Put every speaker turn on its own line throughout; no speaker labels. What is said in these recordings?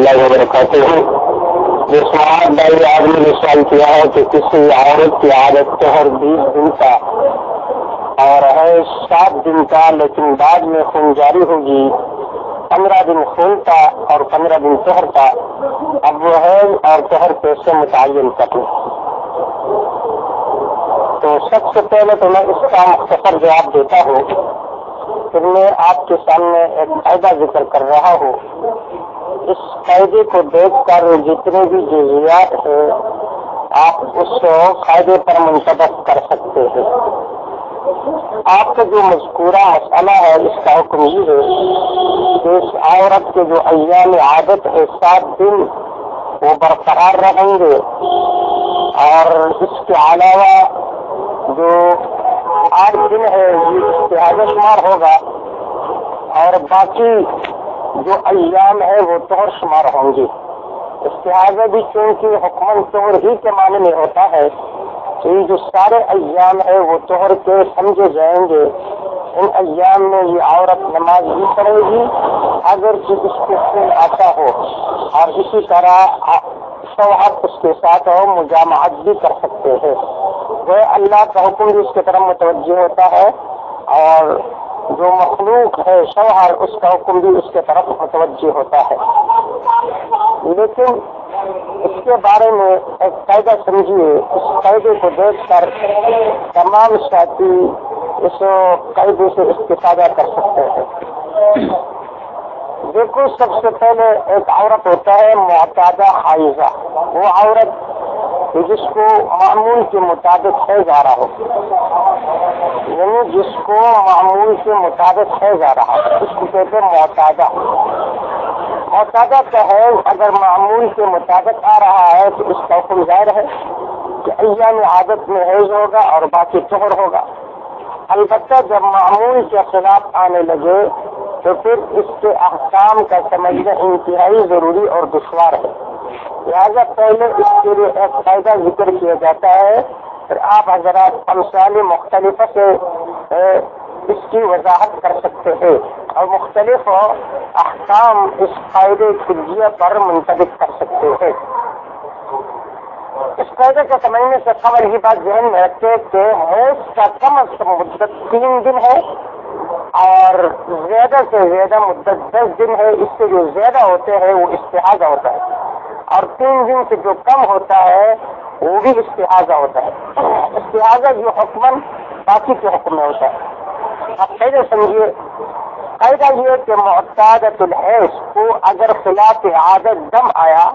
اللہ وبرکاتہ۔ یہ سوال بھائی آپ نے جو سوال کیا ہے کہ کسی عورت کی عادت طہر 20 دن کا اور ہے 7 دن کا، لیکن بعد میں خون جاری ہوگی، 15 دن خون کا اور 15 دن طہر کا، اب وہ ہے اور طہر کیسے متعین کریں؟ تو سب سے پہلے تو میں اس کا مختصر جواب دیتا ہوں، پھر میں آپ کے سامنے ایک قاعدہ ذکر کر رہا ہوں۔ اس قاعدے کو دیکھ کر جتنے بھی جزیات ہیں آپ اس قاعدے پر منطبق کر سکتے ہیں۔ آپ کا جو مذکورہ مسئلہ ہے اس کا حکم یہ ہے کہ اس عورت کے جو ایام عادت ہے 7 دن وہ برقرار رہیں گے، اور اس کے علاوہ جو 8 دن ہے یہ استحاضہ شمار ہوگا، اور باقی جو ایام ہے وہ طہر شمار ہوں گے۔ استحاضہ بھی چونکہ حکمن طہر ہی کے معنی میں ہوتا ہے، تو یہ جو سارے ایام ہے وہ طہر کے سمجھے جائیں گے۔ ان ایام میں یہ عورت نماز بھی پڑھے گی اگر کہ اس کو خون آتا ہو، اور اسی طرح شوہر اس کے ساتھ ہو مجامعت بھی کر سکتے ہیں۔ وہ اللہ کا حکم بھی اس کی طرف متوجہ ہوتا ہے، اور جو مخلوق ہے شوہر اس کا حکم بھی اس کے طرف متوجہ ہوتا ہے۔ لیکن اس کے بارے میں ایک قاعدہ سمجھیے، اس قاعدے کو دیکھ کر تمام ساتھی اس قاعدے سے استفادہ کر سکتے ہیں۔ دیکھو، سب سے پہلے ایک عورت ہوتا ہے معتادہ حائضہ، وہ عورت جس کو معمول کے مطابق حیض آ رہا ہو، یعنی جس کو معمول کے مطابق حیض آ رہا ہو، اس کو کہتے ہیں معتادہ۔ معتادہ کا حیض اگر معمول کے مطابق آ رہا ہے تو اس کا حکم ظاہر ہے کہ ایام عادت میں حیض ہوگا اور باقی طہر ہوگا۔ البتہ جب معمول کے خلاف آنے لگے تو پھر اس کے احکام کا سمجھنا انتہائی ضروری اور دشوار ہے، لہذا پہلے اس کے لیے ایک قاعدہ ذکر کیا جاتا ہے، پھر آپ حضرات امثال مختلف سے اس کی وضاحت کر سکتے ہیں اور مختلف احکام اس قاعدے کلیہ پر منطبق کر سکتے ہیں۔ اس قاعدے کو سمجھنے سے قبل یہ بات ذہن میں رکھتے کہ حیض کا کم از کم مدت 3 دن ہے، اور زیادہ سے زیادہ مدت 10 دن ہے۔ اس سے جو زیادہ ہوتے ہیں وہ استحاضہ ہوتا ہے، اور 3 دن سے جو کم ہوتا ہے وہ بھی استحاضہ ہوتا ہے۔ استحاضہ جو حکمن باقی کے حکم میں ہوتا ہے۔ اب قاعدہ سمجھیے، قاعدہ یہ کہ معتادۃ الحیض کو اگر خلاف عادت دم آیا،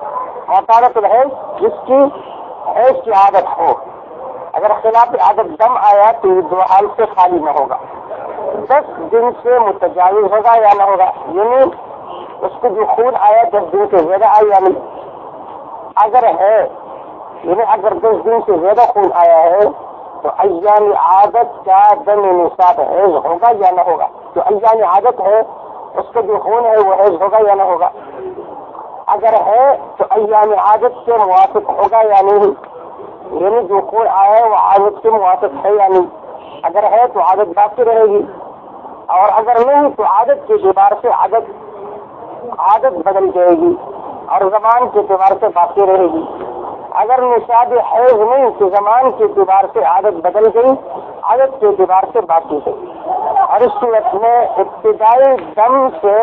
معتادۃ الحیض جس کی حیض کی عادت ہو، اگر خلاف عادت دم آیا تو یہ 2 حال سے خالی نہ ہوگا، 10 دن سے متجاوز ہوگا یا نہ ہوگا، یعنی اس کو جو خون آیا 10 دن سے زیادہ آیا یا نہیں۔ اگر ہے، یعنی اگر 10 دن سے زیادہ خون آیا ہے تو ایام عادت کا دم نصاب حیض ہوگا یا نہ ہوگا؟ جو ایام عادت ہے اس کا جو خون ہے وہ حیض ہوگا یا نہ ہوگا؟ اگر ہے تو ایام عادت کے موافق ہوگا یا نہیں، یعنی جو خون آیا ہے وہ عادت کے موافق ہے یا نہیں۔ اگر ہے تو عادت باقی رہے گی، اور اگر نہیں تو عادت کے اعتبار سے عادت بدل جائے گی اور زمان کے اعتبار سے باقی رہے گی۔ اگر نصاب حیض نہیں تو زمان کے اعتبار سے عادت بدل گئی، عادت کے اعتبار سے باقی ہے، اور اس صورت میں ابتدائی دم سے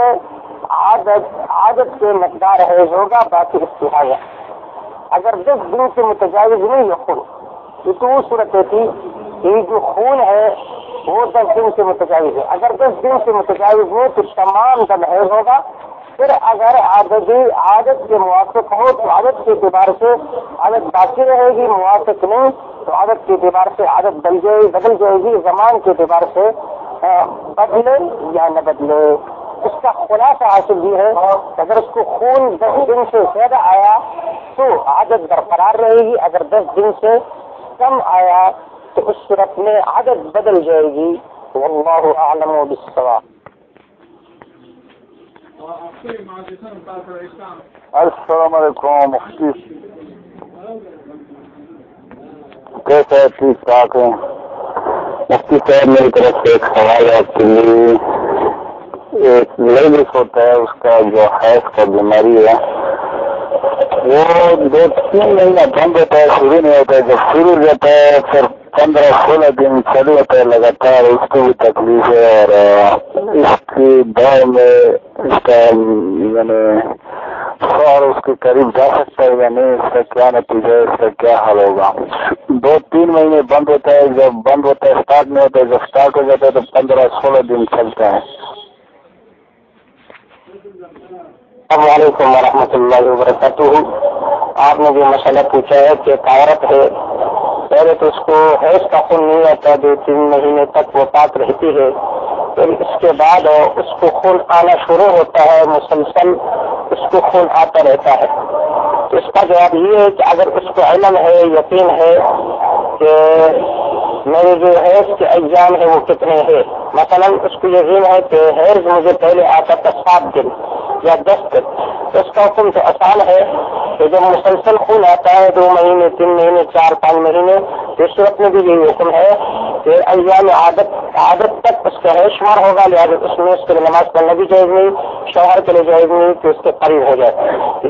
عادت کے مقدار حیض ہوگا، باقی استحاضہ۔ اگر 10 دن سے متجاوز نہیں ہے خون، یہ تو وہ صورت ہوتی یہ جو خون ہے وہ 10 دن سے متجاوز ہے۔ اگر 10 دن سے متجاوز ہو تو تمام دم حیض ہوگا۔ پھر اگر عادت کے موافق ہو تو عادت کے اعتبار سے عادت باقی رہے گی، موافق نہیں تو عادت کے اعتبار سے عادت بدل جائے گی، زمان کے اعتبار سے بدلے یا نہ بدلے۔ اس کا خلاصہ حاصل یہ ہے کہ اگر اس کو خون 10 دن سے زیادہ آیا تو عادت برقرار رہے گی، اگر 10 دن سے کم آیا تو اس صورت میں عادت بدل جائے گی۔ واللہ اعلم بالصواب۔
السلام علیکم مفتی، کیسے ہے؟ ٹھیک ٹھاک ہے مفتی صاحب، میری طرف سے ایک سوال ہے آپ کے لیے۔ ایک لیڈیز ہوتا ہے، اس کا جو حیض کا بیماری ہے وہ 2-3 مہینہ بند ہوتا ہے، شروع نہیں ہوتا ہے، جب شروع ہوتا ہے پھر 15-16 دن چالو ہوتا ہے لگاتار، اس کو بھی تکلیف ہے، اور اس کی دور میں اس کا یعنی شوہر اس کے قریب جا سکتا ہے یا نہیں، اس کا کیا نتیجہ ہے، اس کا کیا حل ہوگا؟ 2-3 مہینے بند ہوتا ہے، جب بند ہوتا ہے اسٹارٹ نہیں ہوتا ہے، جب اسٹارٹ ہو جاتا ہے تو 15-16 دن چلتا ہے۔
السلام علیکم ورحمۃ اللہ وبرکاتہ۔ آپ نے جو مسئلہ پوچھا ہے کہ ایک عورت ہے، پہلے تو اس کو حیض کا خون نہیں آتا، 2-3 مہینے تک وہ پاک رہتی ہے، پھر اس کے بعد اس کو خون آنا شروع ہوتا ہے، مسلسل اس کو خون آتا رہتا ہے۔ تو اس کا جواب یہ ہے کہ اگر اس کو علم ہے، یقین ہے کہ میرے جو حیض کے ایام ہے وہ کتنے ہیں، مثلا اس کو یقین ہے کہ حیض مجھے پہلے آتا تھا 7 دن یا 10 دن، تو اس کا حکم تو آسان ہے کہ جب مسلسل خون آتا ہے 2 مہینے 3 مہینے 4-5 مہینے، تو اس وقت میں بھی یہی حکم ہے کہ ایام عادت تک اس کا حیض شمار ہوگا، لہٰذا اس میں اس کے لیے نماز پڑھنا بھی جائز نہیں، شوہر کے لیے جائز نہیں کہ اس کے قریب ہو جائے۔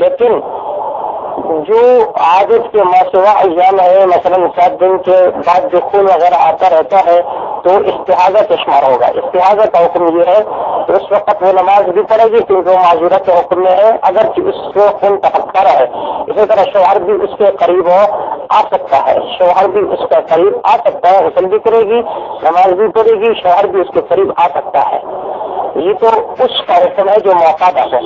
لیکن جو عادت کے ماسوا ایام ہے، مثلا 7 دن کے بعد جو خون وغیرہ آتا رہتا ہے تو استحاضہ کا شمار ہوگا۔ استحاضہ کا حکم یہ ہے کہ اس وقت وہ نماز بھی پڑھے گی کیونکہ وہ معذورہ کے حکم میں ہے، اگرچہ اس کو خون تفکر ہے۔ اسی طرح شوہر بھی اس کے قریب آ سکتا ہے، شوہر بھی اس کے قریب آ سکتا ہے، غسل بھی کرے گی، نماز بھی پڑھے گی، شوہر بھی اس کے قریب آ سکتا ہے۔ یہ تو اس کا حکم ہے جو موقع ہے۔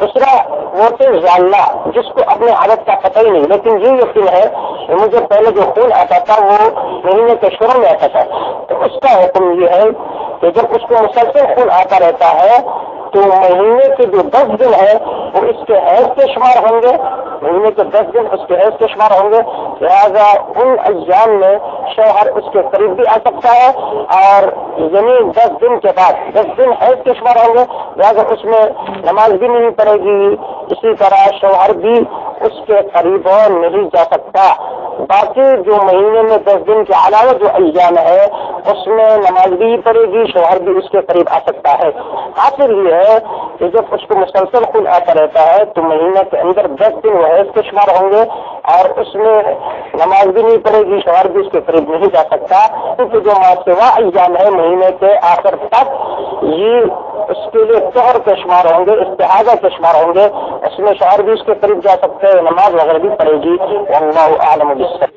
دوسرا وہ تو ضالہ، جس کو اپنے عادت کا پتہ ہی نہیں، لیکن یہ یقین ہے کہ مجھے پہلے جو خون آتا تھا وہ مہینے کے شروع میں آتا تھا، تو اس کا حکم یہ ہے کہ جب اس کو مسلسل خون آتا رہتا ہے تو مہینے کے جو 10 دن ہے وہ اس کے حیض کے شمار ہوں گے، مہینے کے 10 دن اس کے حیض کے شمار ہوں گے، لہٰذا ان ایام میں شوہر اس کے قریب بھی آ سکتا ہے، اور یعنی 10 دن کے بعد 10 دن حیض کے شمار ہوں گے، لہٰذا اس میں نماز بھی نہیں پڑے گی، اسی طرح شوہر بھی اس کے قریب نہیں جا سکتا۔ باقی جو مہینے میں 10 دن کے علاوہ جو ایام ہے اس میں نماز بھی پڑے گی، شوہر بھی اس کے قریب آ سکتا ہے۔ حاصل یہ ہے کہ جب اس کو مسلسل خون آتا رہتا ہے تو مہینے کے اندر 10 دن وہ حیض کے شمار ہوں گے، اور اس میں نماز بھی نہیں پڑے گی، شوہر بھی اس کے قریب نہیں جا سکتا، کیونکہ جو ماسوا ایام ہے مہینے کے آخر تک یہ اس کے لیے طہر کے شمار ہوں گے، استحاضہ کے شمار ہوں گے، اس میں شوہر بھی اس کے قریب جا سکتے ہیں، نماز وغیرہ بھی پڑے گی۔ واللہ اعلم بالصواب۔